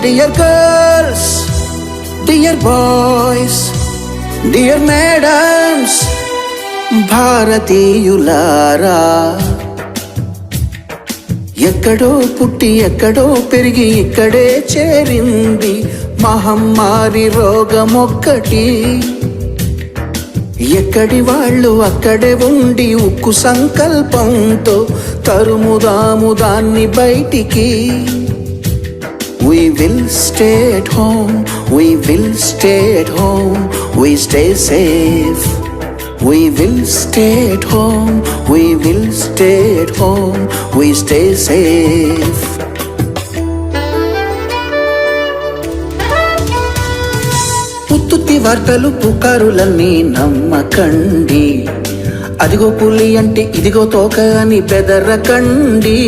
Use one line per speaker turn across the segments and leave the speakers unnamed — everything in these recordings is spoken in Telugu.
dear girls, dear boys, dear madams, భారతీయులారా, ఎక్కడో పుట్టి ఎక్కడో పెరిగి ఇక్కడే చేరింది మహమ్మారి రోగమొక్కటి. ఎక్కడి వాళ్ళు అక్కడే ఉండి ఉక్కు సంకల్పంతో తరుముదాము దాన్ని బయటికి. We will stay at home, we will stay at home, we stay safe. We will stay at home, we will stay at home, we stay safe. పుత్తుత్తి వార్తలు పుకారులన్నీ నమ్మకండి. అదిగో పులి అంటే ఇదిగో తోక అని బెదరకండి.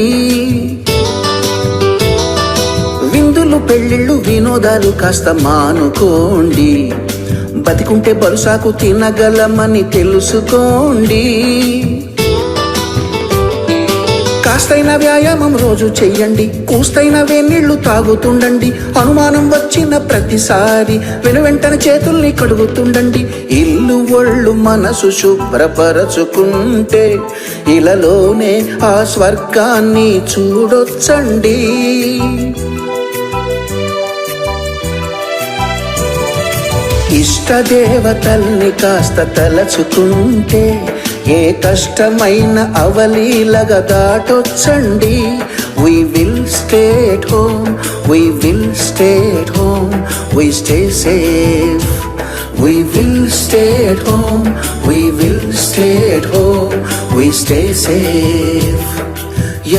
విందులు పెళ్ళిళ్ళు వినోదాలు కాస్త మానుకోండి. బతికుంటే బరుసాకు తినగలమని తెలుసుకోండి. కాస్తైన వ్యాయామం రోజు చెయ్యండి. కూస్తైన వేనీళ్లు తాగుతుండండి. అనుమానం వచ్చిన ప్రతిసారి వెనువెంటనే చేతుల్ని కడుగుతుండండి. ఇల్లు ఒళ్ళు మనసు శుభ్రపరచుకుంటే ఇలాలోనే ఆ స్వర్గాన్ని చూడొచ్చండి. ఇష్టదేవతల్ని కాస్త తలచుకుంటే ఏ కష్టమైన అవలీలగా దాటొచ్చండి. We will stay at home, we will stay at home, we stay safe. We will stay at home, we will stay at home, we stay safe.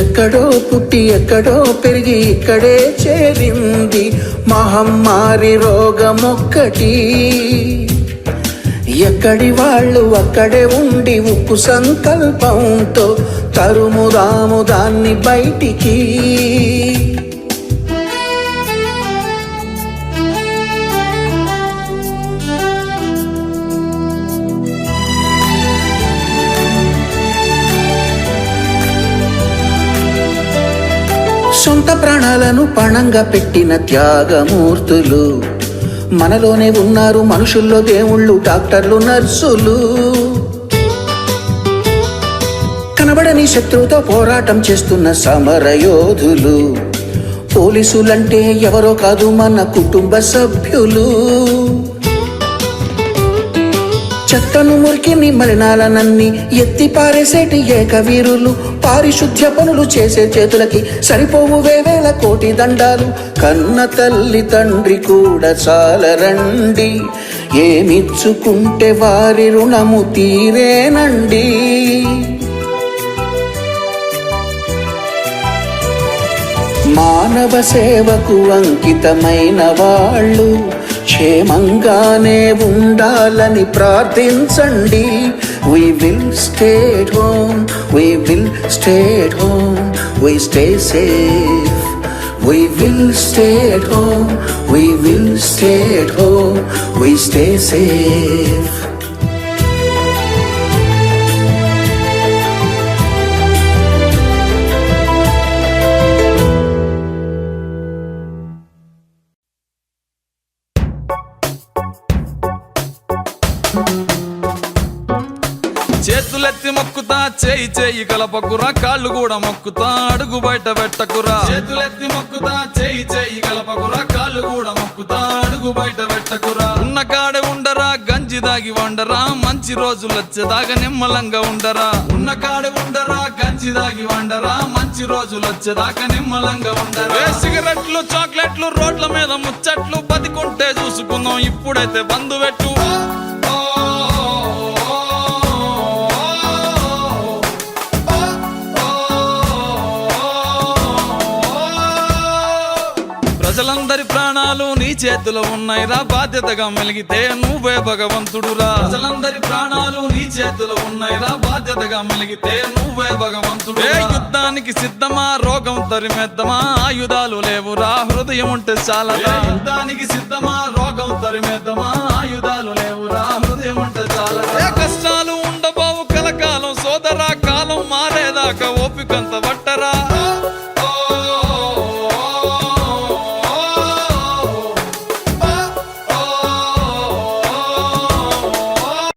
ఎక్కడో పుట్టి ఎక్కడో పెరిగి ఇక్కడే చేరింది మహమ్మారి రోగమొక్కటి. ఎక్కడి వాళ్ళు అక్కడే ఉండి ఉక్కు సంకల్పంతో తరుముదాము దాన్ని బయటికి. సొంత ప్రాణాలను పణంగా పెట్టిన త్యాగమూర్తులు మనలోనే ఉన్నారు. మనుషుల్లో దేవుళ్ళు, డాక్టర్లు, నర్సులు. కనబడని శత్రువుతో పోరాటం చేస్తున్న సమరయోధులు. పోలీసులంటే ఎవరో కాదు, మన కుటుంబ సభ్యులు. చెత్తను మురికిని మలినాలనన్ని ఎత్తి పారేసేటి ఏకవీరులు. పారిశుద్ధ్య పనులు చేసే చేతులకి సరిపోవు వేవేల కోటి దండాలు. కన్న తల్లి తండ్రి కూడా చాలరండి. ఏమిచ్చుకుంటే వారి రుణము తీరేనండి. మానవ సేవకు అంకితమైన వాళ్ళు క్షేమంగానే ఉండాలని ప్రార్థించండి. We will stay at home, we will stay at home, we stay safe. We will stay at home, we will stay at home, we stay safe.
చేతులెత్తి మొక్కుతా చేయి చేయి కలపకురా, కాళ్ళు కూడా మొక్కుతా అడుగు బయట పెట్టకురా. చేతులెత్తి మొక్కుతా చేయి చేయి కలపకురా, కాళ్ళు కూడా మొక్కుతా అడుగు బయట పెట్టకురా. ఉన్న కాడే ఉండరా, గంజి దాగి వండరా, మంచి రోజులు వచ్చేదాకా నిమ్మలంగా ఉండరా. ఉన్న కాడే ఉండరా, గంజి దాగి వండరా, మంచి రోజులు వచ్చేదాకా నిమ్మలంగా ఉండరా. సిగరెట్లు, చాక్లెట్లు, రోడ్ల మీద ముచ్చట్లు, బతికుంటే చూసుకుందాం ఇప్పుడైతే బంధు పెట్టు. ప్రజలందరి ప్రాణాలు నీ చేతిలో ఉన్నాయిరా, బాధ్యతగా మెలిగితే నువ్వే భగవంతుడురా. ప్రజలందరి ప్రాణాలు నీ చేతిలో ఉన్నాయిరా, బాధ్యతగా మెలిగితే నువ్వే భగవంతుడు. యుద్ధానికి సిద్ధమా, రోగం తరిమేద్దామా, ఆయుధాలు లేవురా, హృదయం ఉంటే చాలదా. యుద్ధానికి సిద్ధమా, రోగం తరిమేద్దామా, ఆయుధాలు లేవురా, హృదయం ఉంటే చాలదా. కష్టాలు ఉండబోవు కలకాలం సోదరా, కాలం మారేదాకా ఓపికంత